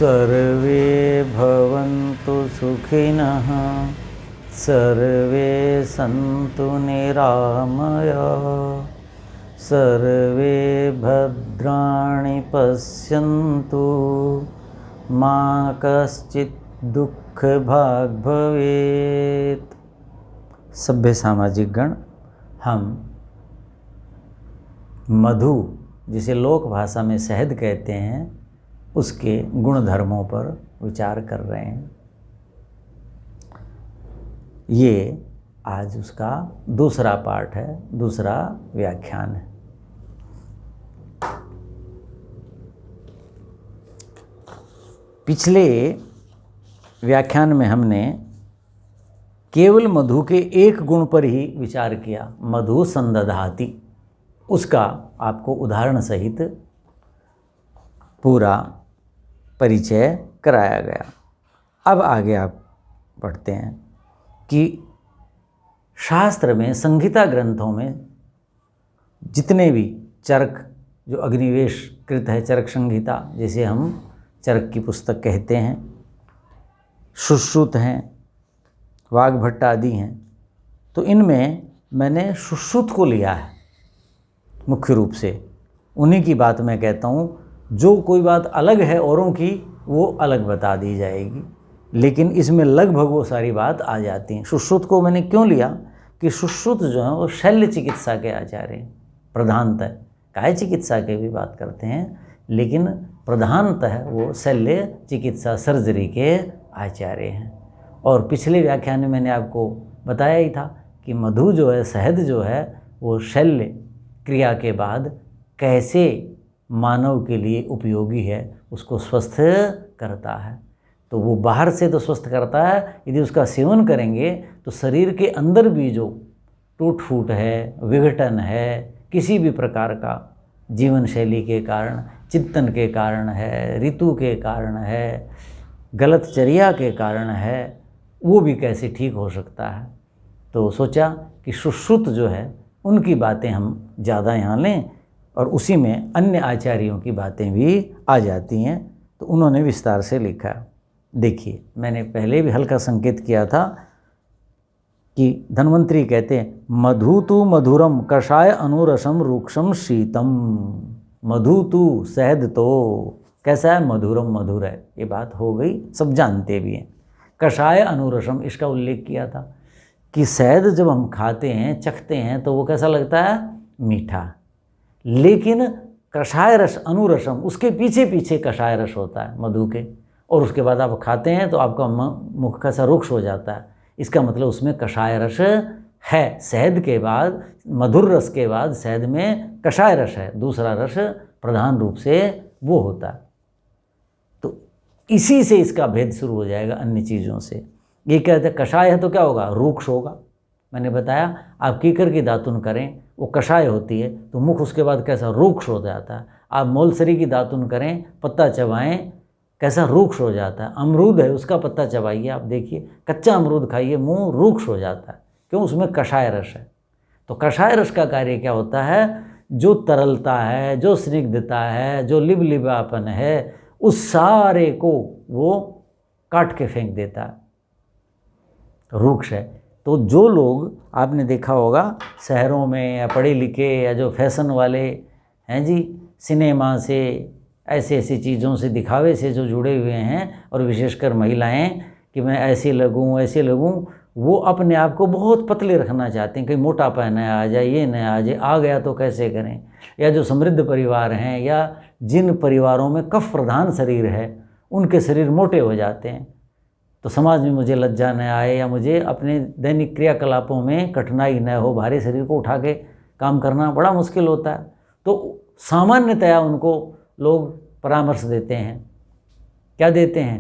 सर्वे भवन्तु सुखिनः सर्वे सन्तु निरामयाः सर्वे भद्राणि पश्यन्तु मा कश्चित् दुःखभाग् भवेत्। सभ्य सामाजिक गण, हम मधु, जिसे लोक भाषा में शहद कहते हैं, उसके गुण धर्मों पर विचार कर रहे हैं। ये आज उसका दूसरा पार्ट है, दूसरा व्याख्यान है। पिछले व्याख्यान में हमने केवल मधु के एक गुण पर ही विचार किया, मधु संदधाति। उसका आपको उदाहरण सहित पूरा परिचय कराया गया। अब आगे आप पढ़ते हैं कि शास्त्र में, संहिता ग्रंथों में जितने भी चरक, जो अग्निवेश कृत है, चरक संहिता, जैसे हम चरक की पुस्तक कहते हैं, सुश्रुत हैं, वाग्भट्ट आदि हैं, तो इनमें मैंने सुश्रुत को लिया है मुख्य रूप से। उन्हीं की बात मैं कहता हूँ। जो कोई बात अलग है औरों की, वो अलग बता दी जाएगी, लेकिन इसमें लगभग वो सारी बात आ जाती है। सुश्रुत को मैंने क्यों लिया कि सुश्रुत जो है वो शल्य चिकित्सा के आचार्य हैं प्रधानतः। काय चिकित्सा के भी बात करते हैं, लेकिन प्रधानतः वो शल्य चिकित्सा सर्जरी के आचार्य हैं। और पिछले व्याख्यान में मैंने आपको बताया ही था कि मधु जो है, शहद जो है, वो शल्य क्रिया के बाद कैसे मानव के लिए उपयोगी है, उसको स्वस्थ करता है। तो वो बाहर से तो स्वस्थ करता है, यदि उसका सेवन करेंगे तो शरीर के अंदर भी जो टूट फूट है, विघटन है, किसी भी प्रकार का जीवन शैली के कारण, चिंतन के कारण है, ऋतु के कारण है, गलत चर्या के कारण है, वो भी कैसे ठीक हो सकता है। तो सोचा कि सुश्रुत जो है उनकी बातें हम ज़्यादा यहाँ लें, और उसी में अन्य आचार्यों की बातें भी आ जाती हैं। तो उन्होंने विस्तार से लिखा। देखिए, मैंने पहले भी हल्का संकेत किया था कि धन्वंतरी कहते हैं, मधु तु मधुरम कषाय अनुरसम रूक्षम शीतम। मधु तु, शहद तो कैसा है? मधुरम, मधुर है। ये बात हो गई, सब जानते भी हैं। कषाय अनुरसम, इसका उल्लेख किया था कि शहद जब हम खाते हैं, चखते हैं, तो वो कैसा लगता है? मीठा। लेकिन कषाय रस, अनुरसम, उसके पीछे पीछे कषाय रस होता है मधु के, और उसके बाद आप खाते हैं तो आपका मुख कैसा रुक्ष हो जाता है। इसका मतलब उसमें कषाय रस है। शहद के बाद, मधुर रस के बाद शहद में कषाय रस है, दूसरा रस प्रधान रूप से वो होता है। तो इसी से इसका भेद शुरू हो जाएगा अन्य चीज़ों से। ये कहते हैं कषाय है तो क्या होगा? रूक्ष होगा। मैंने बताया, आप कीकर की दातुन करें, वो कषाय होती है, तो मुख उसके बाद कैसा? रूक्ष हो जाता है। आप मोलसरी की दातुन करें, पत्ता चबाएं, कैसा? रूक्ष हो जाता है। अमरूद है, उसका पत्ता चबाइए, आप देखिए, कच्चा अमरूद खाइए, मुंह रूक्ष हो जाता है। क्यों? उसमें कषाय रस है। तो कषाय रस का कार्य क्या होता है? जो तरलता है, जो स्निग्धता है, जो लिबलिबापन है, उस सारे को वो काट के फेंक देता है, रूक्ष है। तो जो लोग, आपने देखा होगा शहरों में या पढ़े लिखे या जो फैशन वाले हैं जी, सिनेमा से, ऐसी ऐसी चीज़ों से, दिखावे से जो जुड़े हुए हैं, और विशेषकर महिलाएं कि मैं ऐसे लगूं, ऐसे लगूं, वो अपने आप को बहुत पतले रखना चाहते हैं, कहीं मोटापा न आ जाए, ये न आ जाए, आ गया तो कैसे करें। या जो समृद्ध परिवार हैं, या जिन परिवारों में कफ प्रधान शरीर है, उनके शरीर मोटे हो जाते हैं, तो समाज में मुझे लज्जा न आए, या मुझे अपने दैनिक क्रियाकलापों में कठिनाई न हो, भारी शरीर को उठा के काम करना बड़ा मुश्किल होता है। तो सामान्यतया उनको लोग परामर्श देते हैं। क्या देते हैं?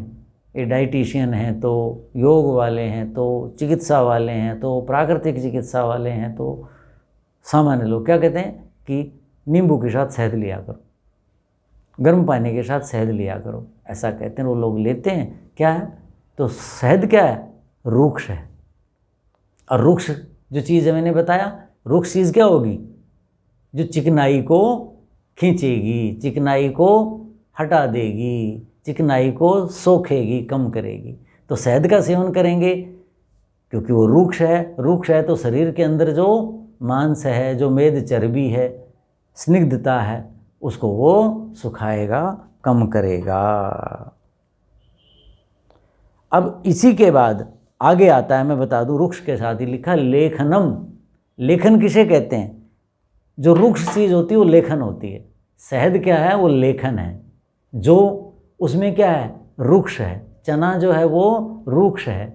ये डाइटिशियन हैं, तो योग वाले हैं, तो चिकित्सा वाले हैं, तो प्राकृतिक चिकित्सा वाले हैं, तो सामान्य लोग क्या कहते हैं कि नींबू के साथ शहद लिया करो, गर्म पानी के साथ शहद लिया करो, ऐसा कहते हैं। वो लोग लेते हैं। क्या है? तो शहद क्या है? रूक्ष है। और रूक्ष जो चीज़ है, मैंने बताया, रूक्ष चीज़ क्या होगी? जो चिकनाई को खींचेगी, चिकनाई को हटा देगी, चिकनाई को सोखेगी, कम करेगी। तो शहद का सेवन करेंगे क्योंकि वो रूक्ष है तो शरीर के अंदर जो मांस है, जो मेद चर्बी है, स्निग्धता है, उसको वो सुखाएगा, कम करेगा। अब इसी के बाद आगे आता है, मैं बता दूं, रुक्ष के साथ ही लिखा लेखनम। लेखन किसे कहते हैं? जो रुक्ष चीज़ होती है वो लेखन होती है। शहद क्या है? वो लेखन है। जो उसमें क्या है? रुक्ष है। चना जो है वो रुक्ष है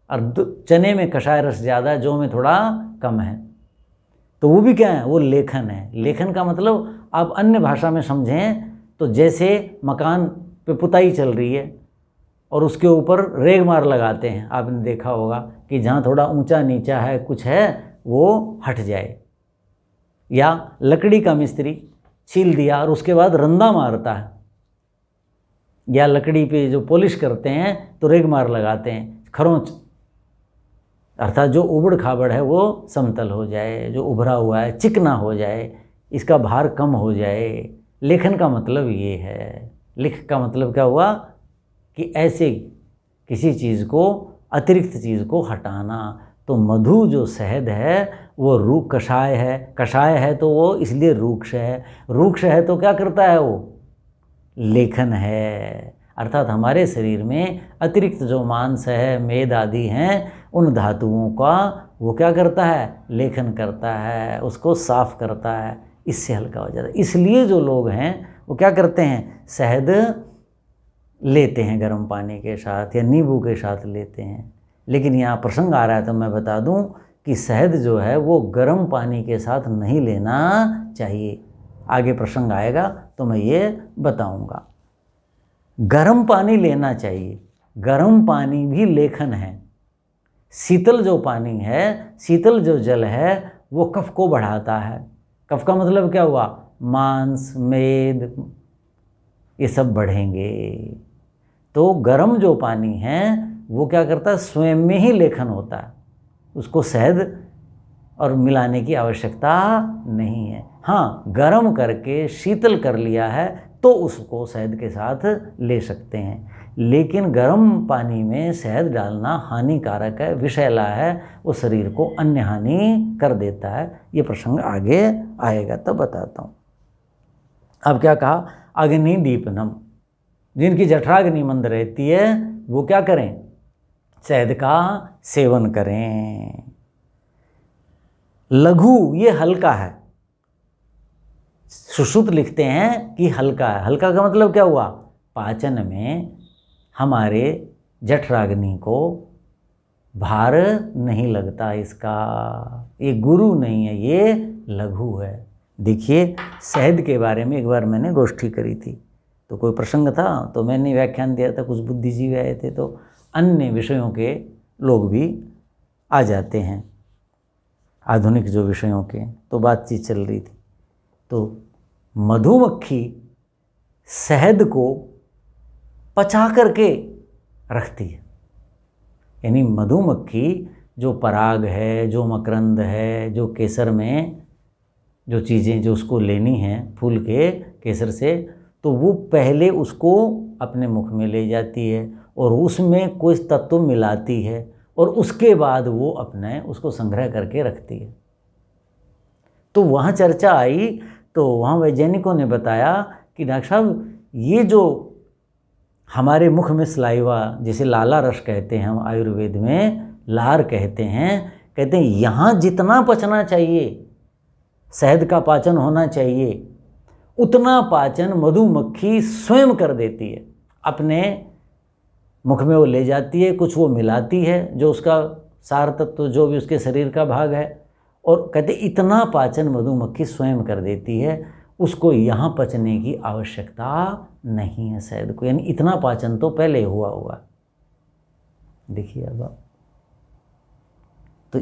और चने में कषाय रस ज़्यादा है, जो में थोड़ा कम है, तो वो भी क्या है? वो लेखन है। लेखन का मतलब आप अन्य भाषा में समझें तो जैसे मकान पे पुताई चल रही है और उसके ऊपर रेगमार लगाते हैं, आपने देखा होगा कि जहाँ थोड़ा ऊंचा नीचा है, कुछ है, वो हट जाए। या लकड़ी का मिस्त्री छील दिया और उसके बाद रंदा मारता है, या लकड़ी पे जो पॉलिश करते हैं तो रेगमार लगाते हैं, खरोंच, अर्थात जो उबड़ खाबड़ है वो समतल हो जाए, जो उभरा हुआ है चिकना हो जाए, इसका भार कम हो जाए। लेखन का मतलब ये है। लिख का मतलब क्या हुआ कि ऐसे किसी चीज़ को, अतिरिक्त चीज़ को हटाना। तो मधु जो शहद है वो कषाय है। कषाय है तो वो इसलिए रूक्ष है। रूक्ष है तो क्या करता है? वो लेखन है। अर्थात हमारे शरीर में अतिरिक्त जो मांस है, मेद आदि हैं, उन धातुओं का वो क्या करता है? लेखन करता है, उसको साफ करता है, इससे हल्का हो जाता है। इसलिए जो लोग हैं वो क्या करते हैं? शहद लेते हैं गर्म पानी के साथ या नींबू के साथ लेते हैं। लेकिन यहाँ प्रसंग आ रहा है तो मैं बता दूं कि शहद जो है वो गर्म पानी के साथ नहीं लेना चाहिए। आगे प्रसंग आएगा तो मैं ये बताऊंगा। गर्म पानी लेना चाहिए। गर्म पानी भी लेखन है। शीतल जो पानी है, शीतल जो जल है, वो कफ को बढ़ाता है। कफ का मतलब क्या हुआ? मांस, मेद, ये सब बढ़ेंगे। तो गर्म जो पानी है वो क्या करता है? स्वयं में ही लेखन होता है, उसको शहद और मिलाने की आवश्यकता नहीं है। हाँ, गर्म करके शीतल कर लिया है तो उसको शहद के साथ ले सकते हैं। लेकिन गर्म पानी में शहद डालना हानिकारक है, विषैला है, वो शरीर को अन्य हानि कर देता है। ये प्रसंग आगे आएगा तब बताता हूँ। अब क्या कहा? अग्नि दीपनम। जिनकी जठराग्नि मंद रहती है वो क्या करें? शहद का सेवन करें। लघु, ये हल्का है। सुश्रुत लिखते हैं कि हल्का है। हल्का का मतलब क्या हुआ? पाचन में हमारे जठराग्नि को भार नहीं लगता इसका। ये गुरु नहीं है, ये लघु है। देखिए, शहद के बारे में एक बार मैंने गोष्ठी करी थी, तो कोई प्रसंग था तो मैंने व्याख्यान दिया था, कुछ बुद्धिजीवी आए थे, तो अन्य विषयों के लोग भी आ जाते हैं, आधुनिक जो विषयों के, तो बातचीत चल रही थी। तो मधुमक्खी शहद को पचा करके रखती है। यानी मधुमक्खी जो पराग है, जो मकरंद है, जो केसर में जो चीज़ें जो उसको लेनी हैं फूल के केसर से, तो वो पहले उसको अपने मुख में ले जाती है और उसमें कुछ तत्व मिलाती है और उसके बाद वो अपने उसको संग्रह करके रखती है। तो वहाँ चर्चा आई तो वहाँ वैज्ञानिकों ने बताया कि डॉक्टर साहब, ये जो हमारे मुख में सलाइवा, जिसे लाला रस कहते हैं, हम आयुर्वेद में लार कहते हैं, कहते हैं यहाँ जितना पचना चाहिए, शहद का पाचन होना चाहिए, उतना पाचन मधुमक्खी स्वयं कर देती है। अपने मुख में वो ले जाती है, कुछ वो मिलाती है जो उसका सार तत्व, जो भी उसके शरीर का भाग है, और कहते इतना पाचन मधुमक्खी स्वयं कर देती है, उसको यहाँ पचने की आवश्यकता नहीं है शहद को। यानी इतना पाचन तो पहले हुआ होगा। देखिए अब आप, तो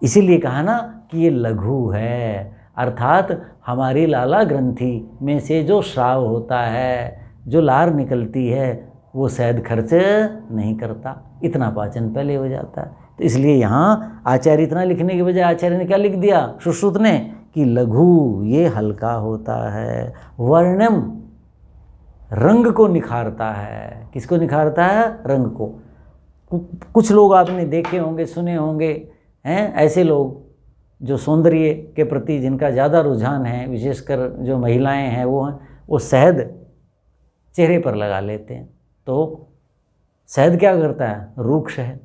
इसीलिए कहा ना कि ये लघु है, अर्थात हमारी लाला ग्रंथि में से जो स्राव होता है, जो लार निकलती है, वो शहद खर्च नहीं करता, इतना पाचन पहले हो जाता है। तो इसलिए यहाँ आचार्य इतना लिखने के बजाय आचार्य ने क्या लिख दिया सुश्रुत ने कि लघु, ये हल्का होता है। वर्णम, रंग को निखारता है। किसको निखारता है? रंग को। कुछ लोग आपने देखे होंगे, सुने होंगे, हैं ऐसे लोग जो सौंदर्य के प्रति जिनका ज़्यादा रुझान है, विशेषकर जो महिलाएं हैं वो शहद चेहरे पर लगा लेते हैं। तो शहद क्या करता है? रूक्ष है।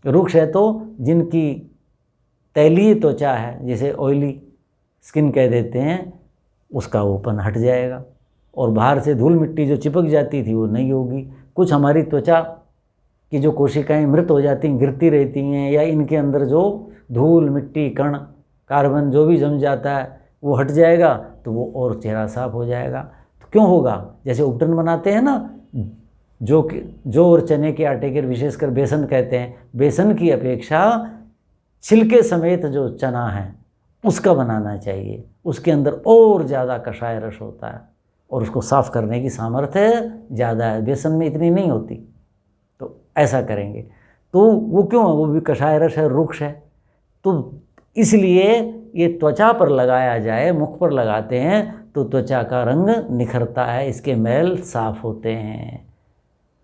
रूक्ष है तो जिनकी तैलीय त्वचा है, जैसे ऑयली स्किन कह देते हैं, उसका ओपन हट जाएगा और बाहर से धूल मिट्टी जो चिपक जाती थी वो नहीं होगी। कुछ हमारी त्वचा की जो कोशिकाएं मृत हो जाती हैं, गिरती रहती हैं, या इनके अंदर जो धूल मिट्टी कण कार्बन जो भी जम जाता है वो हट जाएगा तो वो और चेहरा साफ हो जाएगा। तो क्यों होगा? जैसे उपटन बनाते हैं ना, जो और चने के आटे के, विशेषकर बेसन कहते हैं, बेसन की अपेक्षा छिलके समेत जो चना है उसका बनाना चाहिए। उसके अंदर और ज़्यादा कषाय रस होता है और उसको साफ करने की सामर्थ्य ज़्यादा है, बेसन में इतनी नहीं होती। तो ऐसा करेंगे तो वो क्यों है? वो भी कषाय रस है, रुक्ष है। तो इसलिए ये त्वचा पर लगाया जाए, मुख पर लगाते हैं तो त्वचा का रंग निखरता है, इसके मैल साफ होते हैं।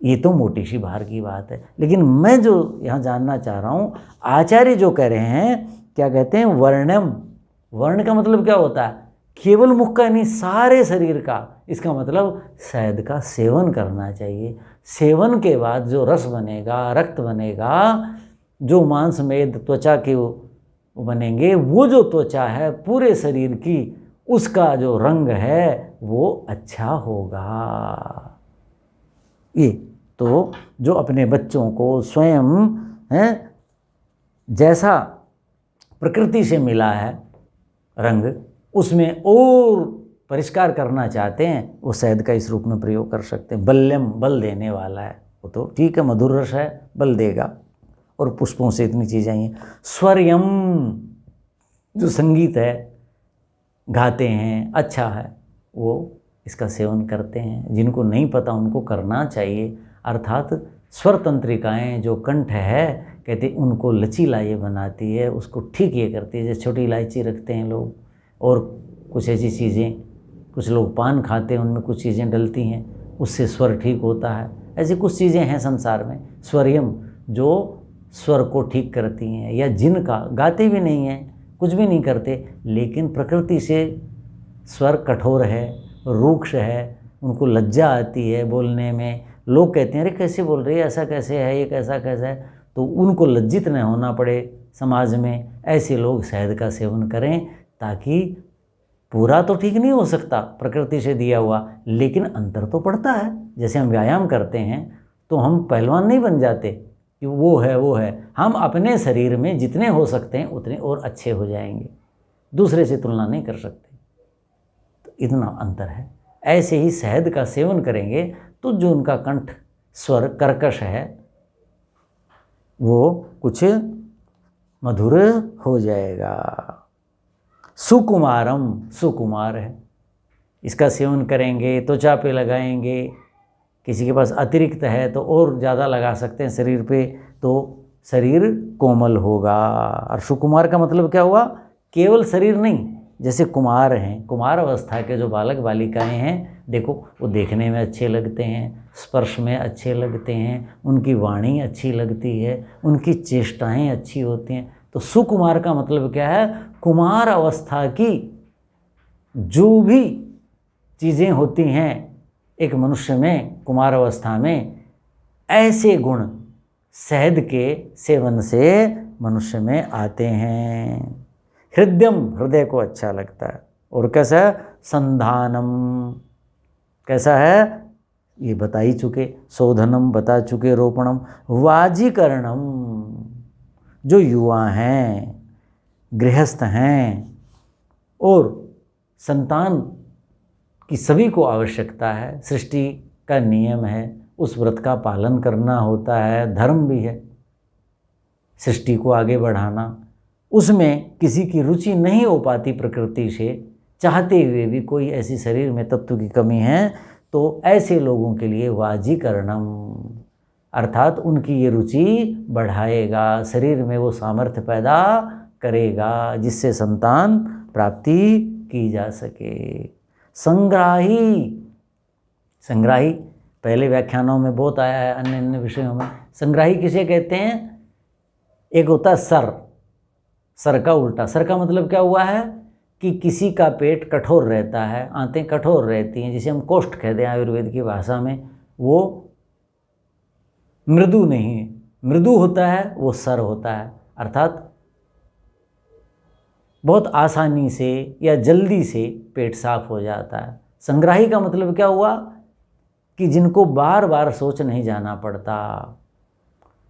ये तो मोटी सी बाहर की बात है। लेकिन मैं जो यहाँ जानना चाह रहा हूँ, आचार्य जो कह रहे हैं, क्या कहते हैं? वर्णम। वर्ण का मतलब क्या होता है? केवल मुख का नहीं, सारे शरीर का। इसका मतलब शहद का सेवन करना चाहिए। सेवन के बाद जो रस बनेगा, रक्त बनेगा, जो मांस मेद त्वचा के बनेंगे, वो जो त्वचा है पूरे शरीर की, उसका जो रंग है वो अच्छा होगा। ये तो जो अपने बच्चों को स्वयं हैं जैसा प्रकृति से मिला है रंग, उसमें और परिष्कार करना चाहते हैं, वो शहद का इस रूप में प्रयोग कर सकते हैं। बल्यम, बल देने वाला है वो, तो ठीक है, मधुर रस है, बल देगा। और पुष्पों से इतनी चीज़ें आई हैं। स्वरयम, जो संगीत है, गाते हैं, अच्छा है, वो इसका सेवन करते हैं। जिनको नहीं पता उनको करना चाहिए। अर्थात स्वर तंत्रिकाएँ जो कंठ है, कहते उनको लचीला ये बनाती है, उसको ठीक ये करती है। जैसे छोटी इलायची रखते हैं लोग, और कुछ ऐसी चीज़ें, कुछ लोग पान खाते हैं, उनमें कुछ चीज़ें डलती हैं, उससे स्वर ठीक होता है। ऐसी कुछ चीज़ें हैं संसार में, स्वरयम, जो स्वर को ठीक करती हैं। या जिनका गाते भी नहीं हैं, कुछ भी नहीं करते, लेकिन प्रकृति से स्वर कठोर है, रूक्ष है, उनको लज्जा आती है बोलने में। लोग कहते हैं अरे कैसे बोल रही है, ऐसा कैसे है, ये कैसा कैसा है। तो उनको लज्जित न होना पड़े समाज में, ऐसे लोग शहद का सेवन करें, ताकि पूरा तो ठीक नहीं हो सकता प्रकृति से दिया हुआ, लेकिन अंतर तो पड़ता है। जैसे हम व्यायाम करते हैं तो हम पहलवान नहीं बन जाते कि वो है। हम अपने शरीर में जितने हो सकते हैं उतने और अच्छे हो जाएंगे, दूसरे से तुलना नहीं कर सकते। तो इतना अंतर है। ऐसे ही शहद का सेवन करेंगे तो जो उनका कंठ स्वर कर्कश है वो कुछ मधुर हो जाएगा। सुकुमारम, सुकुमार है, इसका सेवन करेंगे, त्वचा पे लगाएंगे। किसी के पास अतिरिक्त है तो और ज़्यादा लगा सकते हैं शरीर पे, तो शरीर कोमल होगा। और सुकुमार का मतलब क्या हुआ? केवल शरीर नहीं, जैसे कुमार हैं, कुमार अवस्था के जो बालक बालिकाएं हैं, देखो वो देखने में अच्छे लगते हैं, स्पर्श में अच्छे लगते हैं, उनकी वाणी अच्छी लगती है, उनकी चेष्टाएं अच्छी होती हैं। तो सुकुमार का मतलब क्या है? कुमार अवस्था की जो भी चीज़ें होती हैं एक मनुष्य में, कुमार अवस्था में, ऐसे गुण शहद के सेवन से मनुष्य में आते हैं। हृदयम, हृदय को अच्छा लगता है। और कैसा है? संधानम, कैसा है? ये बता ही चुके, शोधनम बता चुके, रोपणम, वाजीकरणम, जो युवा हैं, गृहस्थ हैं और संतान की सभी को आवश्यकता है, सृष्टि का नियम है, उस व्रत का पालन करना होता है, धर्म भी है सृष्टि को आगे बढ़ाना। उसमें किसी की रुचि नहीं हो पाती प्रकृति से, चाहते हुए भी कोई ऐसी शरीर में तत्व की कमी है, तो ऐसे लोगों के लिए वाजीकरणम, अर्थात उनकी ये रुचि बढ़ाएगा, शरीर में वो सामर्थ्य पैदा करेगा जिससे संतान प्राप्ति की जा सके। संग्राही, संग्राही पहले व्याख्यानों में बहुत आया है, अन्य अन्य विषयों में। संग्राही किसे कहते हैं? एक होता है सर, सर का उल्टा। सर का मतलब क्या हुआ है कि किसी का पेट कठोर रहता है, आंतें कठोर रहती हैं, जिसे हम कोष्ठ कहते हैं आयुर्वेद की भाषा में, वो मृदु नहीं है। मृदु होता है वो सर होता है, अर्थात बहुत आसानी से या जल्दी से पेट साफ हो जाता है। संग्राही का मतलब क्या हुआ कि जिनको बार बार सोच नहीं जाना पड़ता,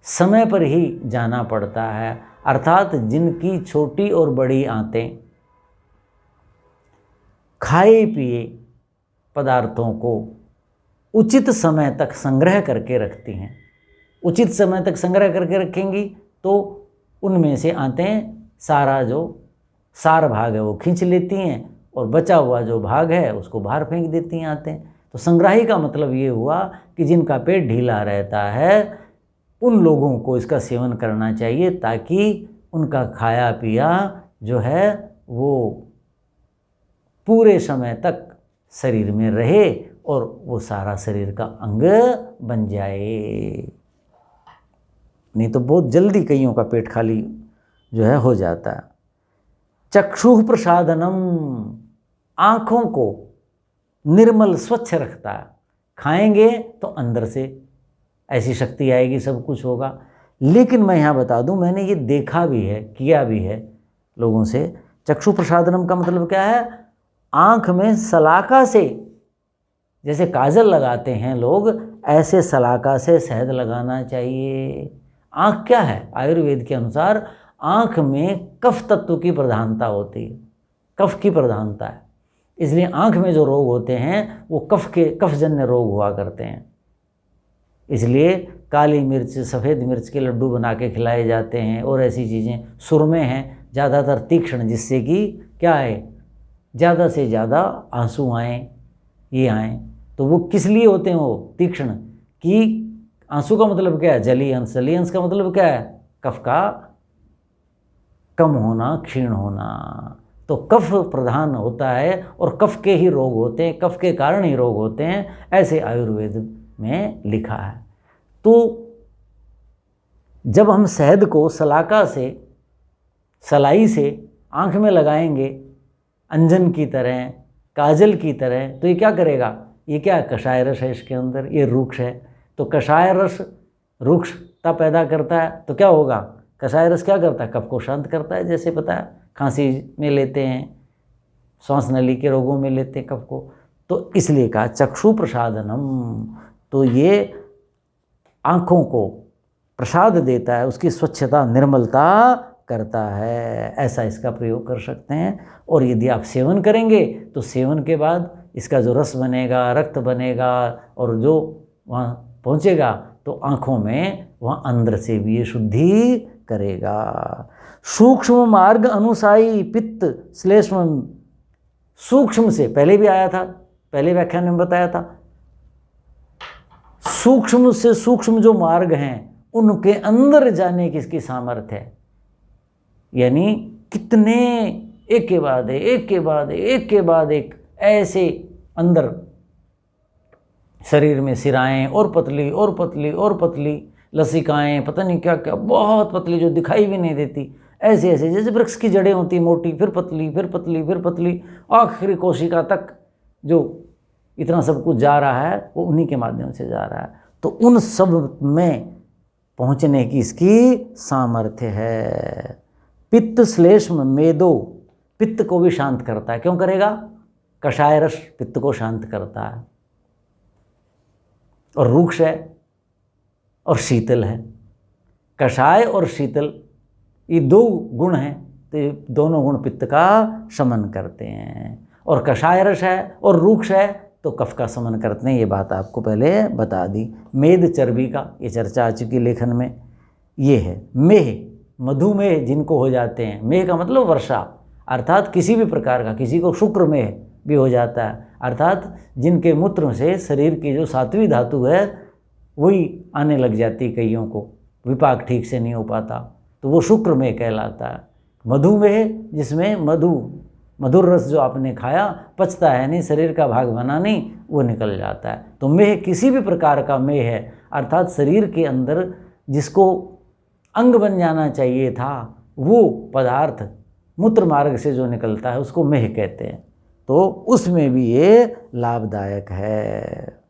समय पर ही जाना पड़ता है, अर्थात जिनकी छोटी और बड़ी आंतें खाए पिए पदार्थों को उचित समय तक संग्रह करके रखती हैं। उचित समय तक संग्रह करके रखेंगी तो उनमें से आंतें सारा जो सार भाग है वो खींच लेती हैं, और बचा हुआ जो भाग है उसको बाहर फेंक देती हैं आंतें। तो संग्राही का मतलब ये हुआ कि जिनका पेट ढीला रहता है उन लोगों को इसका सेवन करना चाहिए, ताकि उनका खाया पिया जो है वो पूरे समय तक शरीर में रहे और वो सारा शरीर का अंग बन जाए। नहीं तो बहुत जल्दी कईयों का पेट खाली जो है हो जाता है। चक्षुः प्रसादनम, आँखों को निर्मल स्वच्छ रखता है। खाएंगे तो अंदर से ऐसी शक्ति आएगी, सब कुछ होगा। लेकिन मैं यहाँ बता दूँ, मैंने ये देखा भी है, किया भी है लोगों से। चक्षु प्रसादनम का मतलब क्या है? आँख में सलाका से, जैसे काजल लगाते हैं लोग, ऐसे सलाका से शहद लगाना चाहिए। आँख क्या है? आयुर्वेद के अनुसार आँख में कफ तत्व की प्रधानता होती है, कफ की प्रधानता है। इसलिए आँख में जो रोग होते हैं वो कफजन्य रोग हुआ करते हैं। इसलिए काली मिर्च, सफ़ेद मिर्च के लड्डू बना के खिलाए जाते हैं, और ऐसी चीज़ें। सुरमे हैं ज़्यादातर तीक्ष्ण, जिससे कि क्या है, ज़्यादा से ज़्यादा आंसू आएँ, ये आएँ। तो वो किस लिए होते हैं वो तीक्ष्ण? कि आंसू का मतलब क्या है? जली अंश। जली अंश का मतलब क्या है? कफ का कम होना, क्षीण होना। तो कफ प्रधान होता है और कफ के ही रोग होते हैं, कफ के कारण ही रोग होते हैं, ऐसे आयुर्वेद में लिखा है। तो जब हम शहद को सलाका से, सलाई से आँख में लगाएंगे अंजन की तरह, काजल की तरह, तो ये क्या करेगा? ये क्या है? कषाय रस है इसके अंदर, ये रूक्ष है। तो कषाय रस रूक्षता पैदा करता है, तो क्या होगा? कषाय रस क्या करता है? कफ को शांत करता है, जैसे पता है खांसी में लेते हैं, श्वास नली के रोगों में लेते हैं कफ को। तो इसलिए कहा चक्षु प्रसादनम। तो ये आँखों को प्रसाद देता है, उसकी स्वच्छता, निर्मलता करता है, ऐसा इसका प्रयोग कर सकते हैं। और यदि आप सेवन करेंगे तो सेवन के बाद इसका जो रस बनेगा, रक्त बनेगा, और जो वहाँ पहुँचेगा तो आँखों में, वहाँ अंदर से भी ये शुद्धि करेगा। सूक्ष्म मार्ग अनुसायी पित्त श्लेष्म, सूक्ष्म से पहले भी आया था, पहले व्याख्यान में बताया था। सूक्ष्म से सूक्ष्म जो मार्ग हैं उनके अंदर जाने की इसकी सामर्थ्य है। यानी कितने एक के बाद एक के बाद एक के बाद एक ऐसे अंदर शरीर में सिराएं और पतली और पतली और पतली, लसिकाएं, पता नहीं क्या क्या, बहुत पतली जो दिखाई भी नहीं देती, ऐसे ऐसे जैसे वृक्ष की जड़ें होती, मोटी, फिर पतली, फिर पतली, फिर पतली, आखिरी कोशिका तक जो इतना सब कुछ जा रहा है वो उन्हीं के माध्यम से जा रहा है। तो उन सब में पहुंचने की इसकी सामर्थ्य है। पित्त श्लेष्म मेदो, पित्त को भी शांत करता है। क्यों करेगा? कषाय रस पित्त को शांत करता है, और रूक्ष है और शीतल है। कषाय और शीतल ये दो गुण हैं, तो ये दोनों गुण पित्त का शमन करते हैं। और कषाय रस है और रूक्ष है तो कफ का शमन करते हैं। ये बात आपको पहले बता दी। मेद चर्बी का ये चर्चा आ चुकी लेखन में। ये है मेह, मधुमेह जिनको हो जाते हैं, मेह का मतलब वर्षा, अर्थात किसी भी प्रकार का, किसी को शुक्र में भी हो जाता है, अर्थात जिनके मूत्र से शरीर की जो सातवीं धातु है वही आने लग जाती, कईयों को विपाक ठीक से नहीं हो पाता, तो वो शुक्र में कहलाता है। मधुमेह जिसमें मधु मधुर रस जो आपने खाया पचता है नहीं, शरीर का भाग बना नहीं, वो निकल जाता है। तो मेह किसी भी प्रकार का मेह है, अर्थात शरीर के अंदर जिसको अंग बन जाना चाहिए था वो पदार्थ मूत्र मार्ग से जो निकलता है उसको मेह कहते हैं। तो उसमें भी ये लाभदायक है।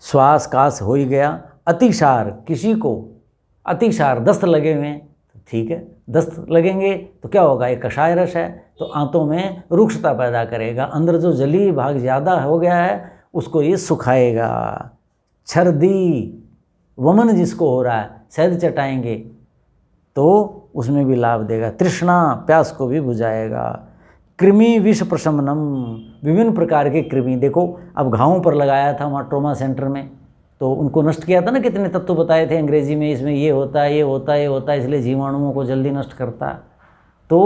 श्वास कास हो ही गया। अतिसार, किसी को अतिसार दस्त लगे हुए हैं तो ठीक है, दस्त लगेंगे तो क्या होगा, एक कषाय रस है तो आंतों में रुक्षता पैदा करेगा, अंदर जो जलीय भाग ज़्यादा हो गया है उसको ये सुखाएगा। छर्दी, वमन जिसको हो रहा है, शहद चटाएंगे तो उसमें भी लाभ देगा। तृष्णा, प्यास को भी बुझाएगा। कृमि विष प्रशमनम, विभिन्न प्रकार के कृमि, देखो अब घावों पर लगाया था वहाँ ट्रोमा सेंटर में तो उनको नष्ट किया था ना, कितने तत्व बताए थे अंग्रेजी में, इसमें ये होता है, ये होता है, ये होता है, इसलिए जीवाणुओं को जल्दी नष्ट करता है। तो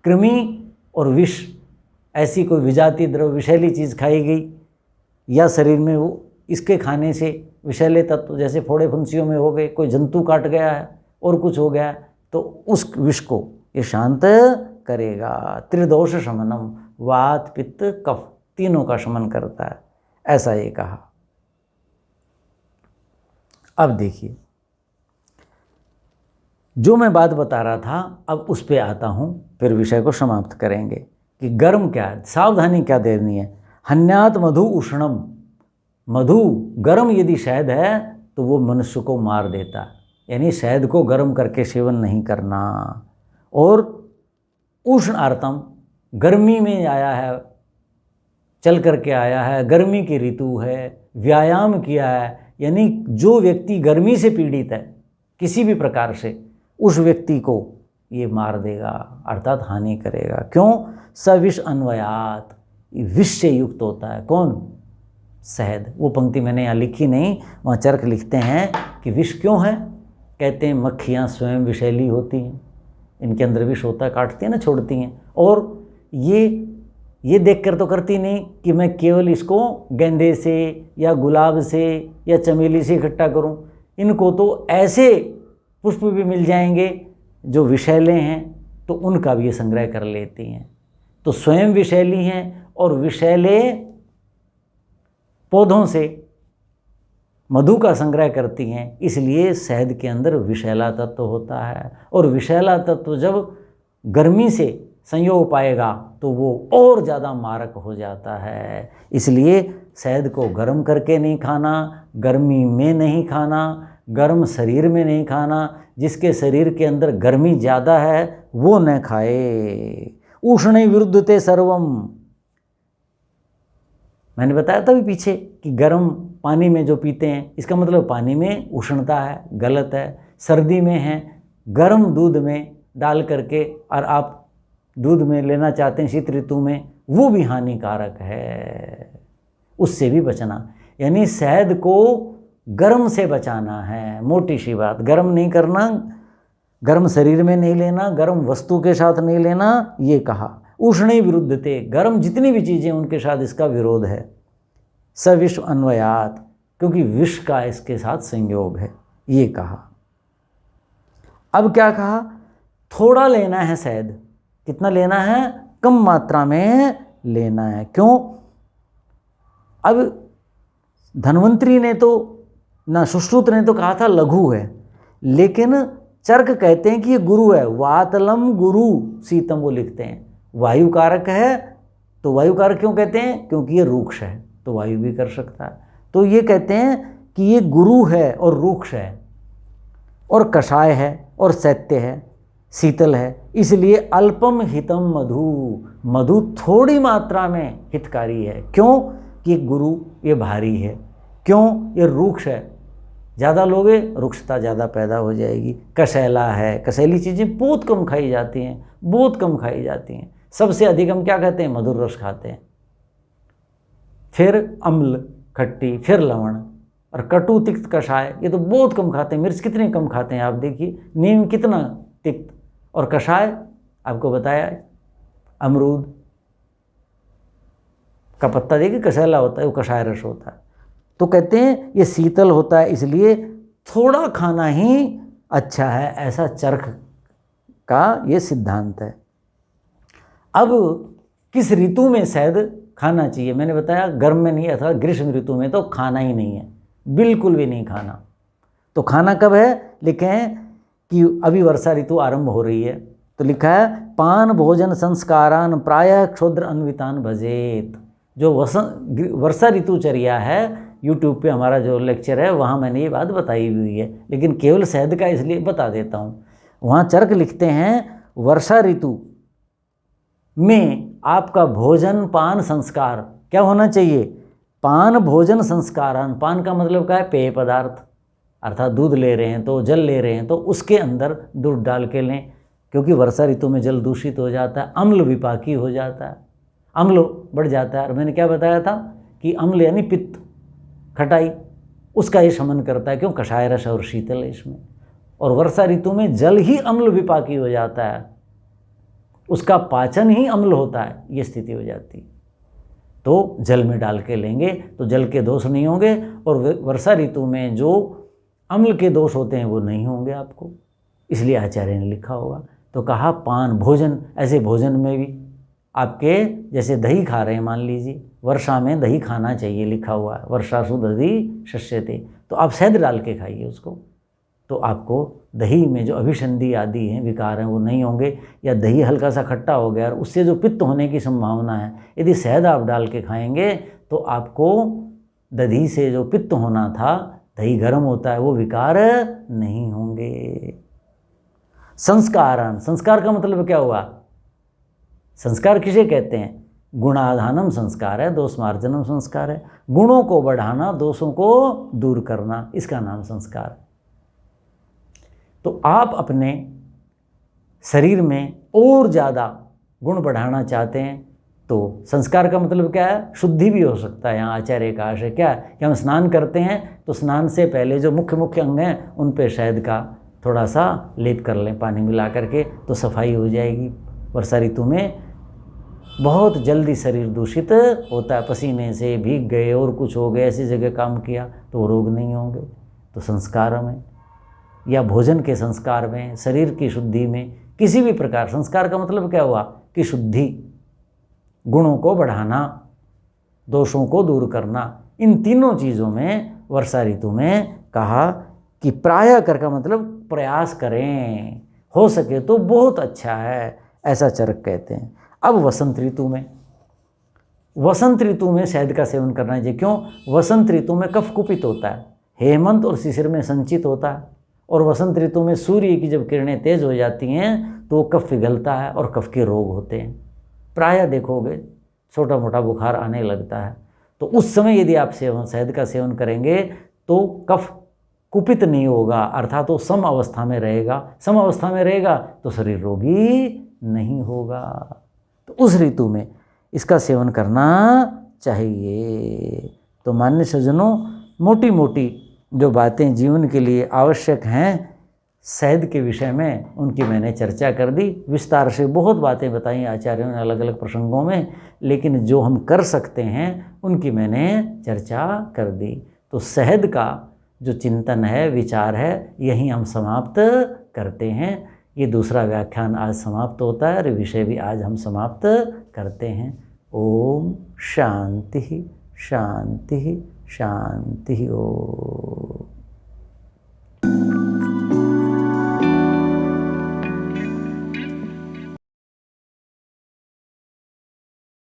कृमि और विष, ऐसी कोई विजातीय द्रव्य विषैली चीज़ खाई गई या शरीर में वो इसके खाने से विषैले तत्व जैसे फोड़े फुंसियों में हो गए, कोई जंतु काट गया है और कुछ हो गया है तो उस विष को ये शांत करेगा। त्रिदोष शमनम, वात पित्त कफ तीनों का शमन करता है, ऐसा ये कहा। अब देखिए जो मैं बात बता रहा था अब उस पे आता हूँ, फिर विषय को समाप्त करेंगे कि गर्म क्या है, सावधानी क्या देनी है। हन्यात मधु उष्णम, मधु गर्म यदि शहद है तो वो मनुष्य को मार देता, यानी शहद को गर्म करके सेवन नहीं करना। और उष्ण आर्तम, गर्मी में आया है, चल करके आया है, गर्मी की ऋतु है, व्यायाम किया है, यानी जो व्यक्ति गर्मी से पीड़ित है किसी भी प्रकार से, उस व्यक्ति को ये मार देगा, अर्थात हानि करेगा। क्यों? सविष अन्वयात, विष से युक्त होता है। कौन? शहद। वो पंक्ति मैंने यहाँ लिखी नहीं, वहाँ चरक लिखते हैं कि विष क्यों है, कहते हैं मक्खियाँ स्वयं विषैली होती हैं, इनके अंदर विष होता है, काटती हैं ना, छोड़ती हैं, और ये देखकर तो करती नहीं कि मैं केवल इसको गेंदे से या गुलाब से या चमेली से इकट्ठा करूं, इनको तो ऐसे पुष्प भी मिल जाएंगे जो विषैले हैं तो उनका भी ये संग्रह कर लेती हैं। तो स्वयं विषैली हैं और विषैले पौधों से मधु का संग्रह करती हैं, इसलिए शहद के अंदर विषैला तत्व होता है। और विषैला तत्व जब गर्मी से संयोग पाएगा तो वो और ज़्यादा मारक हो जाता है। इसलिए शहद को गर्म करके नहीं खाना, गर्मी में नहीं खाना, गर्म शरीर में नहीं खाना, जिसके शरीर के अंदर गर्मी ज़्यादा है वो न खाए। उष्ण विरुद्धते सर्वम, मैंने बताया था भी पीछे कि गर्म पानी में जो पीते हैं इसका मतलब पानी में उष्णता है, गलत है। सर्दी में है, गर्म दूध में डाल करके और आप दूध में लेना चाहते हैं शीत ऋतु में, वो भी हानिकारक है, उससे भी बचना। यानी शहद को गर्म से बचाना है, मोटी सी बात। गर्म नहीं करना, गर्म शरीर में नहीं लेना, गर्म वस्तु के साथ नहीं लेना, ये कहा। उष्ण विरुद्धते, गर्म जितनी भी चीज़ें उनके साथ इसका विरोध है। सविष अन्वयात, क्योंकि विष का इसके साथ संयोग है, ये कहा। अब क्या कहा? थोड़ा लेना है शहद। कितना लेना है? कम मात्रा में लेना है। क्यों? अब धन्वंतरी ने तो ना सुश्रुत ने तो कहा था लघु है, लेकिन चरक कहते हैं कि ये गुरु है। वातलम गुरु शीतम, वो लिखते हैं वायु कारक है। तो वायु कारक क्यों कहते हैं? क्योंकि ये रूक्ष है तो वायु भी कर सकता है। तो ये कहते हैं कि ये गुरु है और रूक्ष है और कषाय है और शैत्य है, शीतल है, इसलिए अल्पम हितम मधु, मधु थोड़ी मात्रा में हितकारी है। क्यों? कि गुरु ये भारी है, क्यों? ये रूक्ष है, ज़्यादा लोगे रुक्षता ज़्यादा पैदा हो जाएगी। कशैला है, कशैली चीज़ें बहुत कम खाई जाती हैं, बहुत कम खाई जाती हैं। सबसे अधिक हम क्या कहते हैं? मधुर रस खाते हैं, फिर अम्ल खट्टी, फिर लवण, और कटु तिक्त कषाय ये तो बहुत कम खाते हैं। मिर्च कितनी कम खाते हैं आप देखिए, नीम कितना तिक्त, और कषाय आपको बताया अमरूद का पत्ता देखिए कशैला होता है, वो कषाय रस होता है। तो कहते हैं ये शीतल होता है, इसलिए थोड़ा खाना ही अच्छा है, ऐसा चरक का ये सिद्धांत है। अब किस ऋतु में शहद खाना चाहिए? मैंने बताया गर्म में नहीं, अथवा ग्रीष्म ऋतु में तो खाना ही नहीं है, बिल्कुल भी नहीं खाना। तो खाना कब है? लिखे हैं कि अभी वर्षा ऋतु आरंभ हो रही है, तो लिखा है पान भोजन संस्कारान प्रायः क्षुद्र अन्वितान भजेत। जो वर्षा ऋतुचर्या है, यूट्यूब पे हमारा जो लेक्चर है वहाँ मैंने ये बात बताई हुई है, लेकिन केवल शहद का इसलिए बता देता हूँ। वहाँ चरक लिखते हैं वर्षा ऋतु में आपका भोजन पान संस्कार क्या होना चाहिए? पान भोजन संस्कारान। पान का मतलब क्या है? पेय पदार्थ, अर्थात दूध ले रहे हैं तो, जल ले रहे हैं तो उसके अंदर दूध डाल के लें, क्योंकि वर्षा ऋतु में जल दूषित हो जाता है, अम्ल विपाकी हो जाता है, अम्ल बढ़ जाता है। और मैंने क्या बताया था कि अम्ल यानी पित्त, खटाई, उसका ये शमन करता है। क्यों? कषाय रस और शीतल है इसमें। और वर्षा ऋतु में जल ही अम्ल विपाकी हो जाता है, उसका पाचन ही अम्ल होता है, ये स्थिति हो जाती है। तो जल में डाल के लेंगे तो जल के दोष नहीं होंगे, और वर्षा ऋतु में जो अम्ल के दोष होते हैं वो नहीं होंगे आपको, इसलिए आचार्य ने लिखा होगा। तो कहा पान भोजन, ऐसे भोजन में भी आपके जैसे दही खा रहे हैं, मान लीजिए वर्षा में दही खाना चाहिए, लिखा हुआ है वर्षासु दधि शस्यते, तो आप शहद डाल के खाइए उसको, तो आपको दही में जो अभिसंधि आदि हैं, विकार हैं, वो नहीं होंगे। या दही हल्का सा खट्टा हो गया और उससे जो पित्त होने की संभावना है, यदि शहद आप डाल के खाएंगे तो आपको दही से जो पित्त होना था, दही गर्म होता है, वो विकार नहीं होंगे। संस्कारान, संस्कार का मतलब क्या हुआ? संस्कार किसे कहते हैं? गुणाधानम संस्कार है, दोषमार्जनम संस्कार है। गुणों को बढ़ाना, दोषों को दूर करना, इसका नाम संस्कार है। तो आप अपने शरीर में और ज़्यादा गुण बढ़ाना चाहते हैं तो संस्कार का मतलब क्या है? शुद्धि भी हो सकता है। यहाँ आचार्य का आशय क्या है कि हम स्नान करते हैं तो स्नान से पहले जो मुख्य मुख्य अंग हैं उन पे शहद का थोड़ा सा लेप कर लें पानी मिला करके, तो सफाई हो जाएगी। वर्षा ऋतु में बहुत जल्दी शरीर दूषित होता है, पसीने से भीग गए और कुछ हो गए, ऐसी जगह काम किया तो रोग नहीं होंगे। तो संस्कार में या भोजन के संस्कार में, शरीर की शुद्धि में, किसी भी प्रकार, संस्कार का मतलब क्या हुआ कि शुद्धि, गुणों को बढ़ाना, दोषों को दूर करना, इन तीनों चीज़ों में वर्षा ऋतु में कहा कि प्रायः कर का मतलब प्रयास करें, हो सके तो बहुत अच्छा है, ऐसा चरक कहते हैं। अब वसंत ऋतु में, वसंत ऋतु में शहद का सेवन करना चाहिए। क्यों? वसंत ऋतु में कफ कुपित होता है, हेमंत और शिशिर में संचित होता है, और वसंत ऋतु में सूर्य की जब किरणें तेज हो जाती हैं तो वो कफ पिघलता है और कफ के रोग होते हैं। प्रायः देखोगे छोटा मोटा बुखार आने लगता है, तो उस समय यदि आप शहद का सेवन करेंगे तो कफ कुपित नहीं होगा, अर्थात तो सम अवस्था में रहेगा। सम अवस्था में रहेगा तो शरीर रोगी नहीं होगा। तो उस ऋतु में इसका सेवन करना चाहिए। तो मान्य सज्जनों, मोटी मोटी जो बातें जीवन के लिए आवश्यक हैं शहद के विषय में, उनकी मैंने चर्चा कर दी। विस्तार से बहुत बातें बताई आचार्यों ने अलग अलग प्रसंगों में, लेकिन जो हम कर सकते हैं उनकी मैंने चर्चा कर दी। तो शहद का जो चिंतन है, विचार है, यहीं हम समाप्त करते हैं। ये दूसरा व्याख्यान आज समाप्त होता है और विषय भी आज हम समाप्त करते हैं। ओम शांति शांति शांति। ओम।